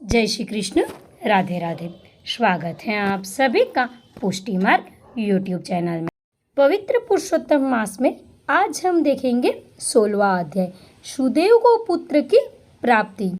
जय श्री कृष्ण। राधे राधे। स्वागत है आप सभी का पुष्टि मार्ग यूट्यूब चैनल में। पवित्र पुरुषोत्तम मास में आज हम देखेंगे 16वां अध्याय, सुदेव को पुत्र की प्राप्ति।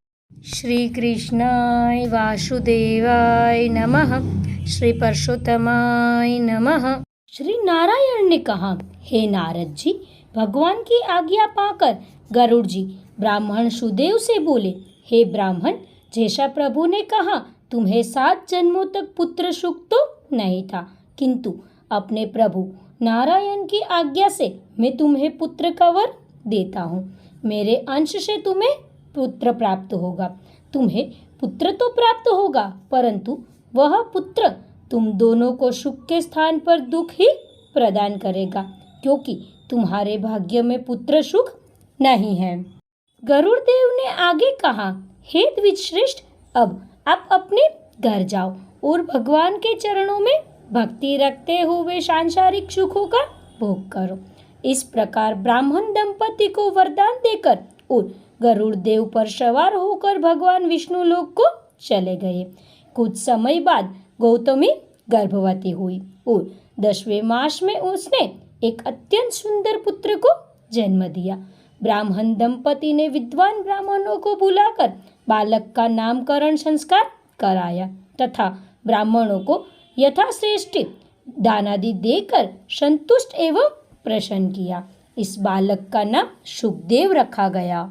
श्री कृष्णाय वासुदेवाय नमः। श्री परशुतमाय नमः। श्री नारायण ने कहा, हे नारद जी, भगवान की आज्ञा पाकर गरुड़ जी ब्राह्मण सुदेव से बोले, हे ब्राह्मण, जैसा प्रभु ने कहा, तुम्हें 7 जन्मों तक पुत्र सुख तो नहीं था, किंतु अपने प्रभु नारायण की आज्ञा से मैं तुम्हें पुत्र का वर देता हूँ। मेरे अंश से तुम्हें पुत्र प्राप्त होगा। तुम्हें पुत्र तो प्राप्त होगा, परंतु वह पुत्र तुम दोनों को सुख के स्थान पर दुख ही प्रदान करेगा, क्योंकि तुम्हारे भाग्य में पुत्र सुख नहीं है। गरुड़ देव ने आगे कहा, हे द्विजश्रेष्ठ, अब आप अपने घर जाओ और भगवान के चरणों में भक्ति रखते हुए सांसारिक सुखों का भोग करो। इस प्रकार ब्राह्मण दंपति को वरदान देकर और गरुड़ देव पर सवार होकर भगवान विष्णु लोक को चले गए। कुछ समय बाद गौतमी गर्भवती हुई और 10वें मास में उसने एक अत्यंत सुंदर पुत्र को जन्म दिया। ब्राह्मण दंपति ने विद्वान ब्राह्मणों को बुलाकर बालक का नामकरण संस्कार कराया तथा ब्राह्मणों को यथाश्रेष्ठ दान आदि देकर संतुष्ट एवं प्रसन्न किया। इस बालक का नाम सुखदेव रखा गया।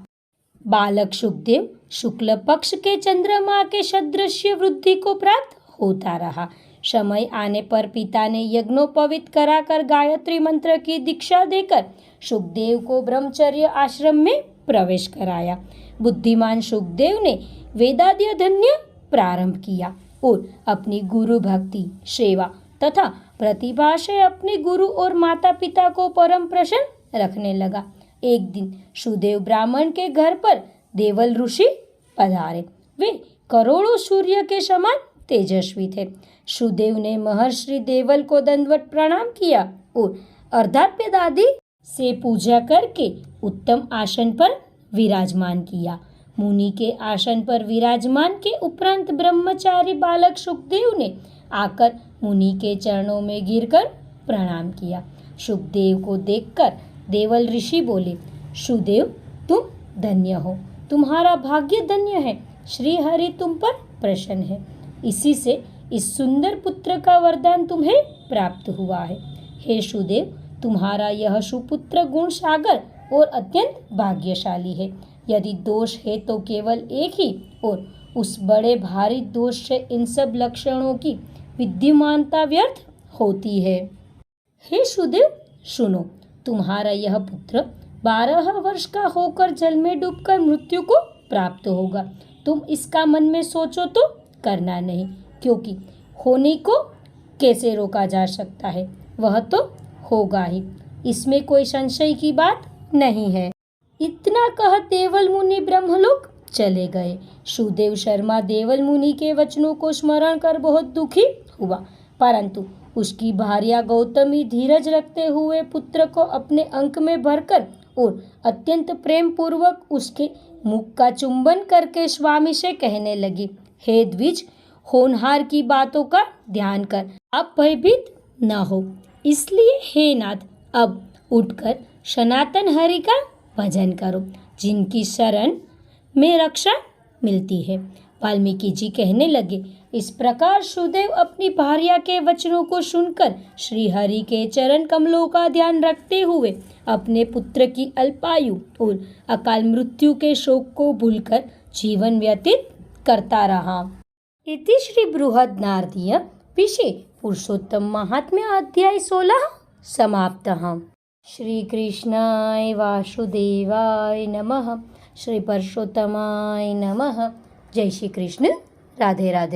बालक सुखदेव शुक्ल पक्ष के चंद्रमा के सदृश वृद्धि को प्राप्त होता रहा। समय आने पर पिता ने यज्ञोपवीत कराकर गायत्री मंत्र की दीक्षा देकर सुखदेव को ब्रह्मचर्य आश्रम में प्रवेश कराया। बुद्धिमान सुखदेव ने वेदाध्ययन धन्य प्रारंभ किया और अपनी गुरु भक्ति, सेवा तथा प्रतिभा से अपने गुरु और माता पिता को परम प्रसन्न रखने लगा। एक दिन सुदेव ब्राह्मण के घर पर देवल ऋषि पधारे। वे करोड़ों सूर्य के समान तेजस्वी थे। सुदेव ने महर्षि देवल को दंडवत प्रणाम किया और अर्घ्यार्घ्य आदि से पूजा करके उत्तम आसन पर विराजमान किया। मुनि के आसन पर विराजमान के उपरांत ब्रह्मचारी बालक सुखदेव ने आकर मुनि के चरणों में गिरकर प्रणाम किया। सुखदेव को देखकर देवल ऋषि बोले, सुदेव, तुम धन्य हो, तुम्हारा भाग्य धन्य है। श्री हरि तुम पर प्रसन्न है, इसी से इस सुंदर पुत्र का वरदान तुम्हें प्राप्त हुआ है। हे सुदेव, तुम्हारा यह सुपुत्र गुण सागर और अत्यंत भाग्यशाली है। यदि दोष है तो केवल एक ही, और उस बड़े भारी दोष से इन सब लक्षणों की विद्यमानता व्यर्थ होती है। हे सुदेव, सुनो, तुम्हारा यह पुत्र 12 वर्ष का होकर जल में डूबकर मृत्यु को प्राप्त होगा। तुम इसका मन में सोचो तो करना नहीं, क्योंकि होने को कैसे रोका जा सकता है, वह तो होगा ही, इसमें कोई संशय की बात नहीं है। इतना कह देवल मुनि ब्रह्मलोक चले गए। सुदेव शर्मा देवल मुनि के वचनों को स्मरण कर बहुत दुखी हुआ, परंतु उसकी भार्या गौतमी धीरज रखते हुए पुत्र को अपने अंक में भरकर और अत्यंत प्रेम पूर्वक उसके मुख का चुंबन करके स्वामी से कहने लगी, हे द्विज, होनहार की बातों का ध्यान कर, अब भयभीत न हो। इसलिए हे नाथ, अब उठकर सनातन हरि का भजन करो, जिनकी शरण में रक्षा मिलती है। वाल्मीकि जी कहने लगे, इस प्रकार सुदेव अपनी भार्या के वचनों को सुनकर श्री हरि के चरण कमलों का ध्यान रखते हुए अपने पुत्र की अल्पायु और अकाल मृत्यु के शोक को भूलकर जीवन व्यतीत करता रहा। इति श्री बृहन्नारदीय विषये पुरुषोत्तम महात्म्य अध्याय 16 समाप्तः। श्री कृष्णाय वासुदेवाय नमः। श्री परशुतमाय नमः। जय श्री कृष्ण। राधे राधे।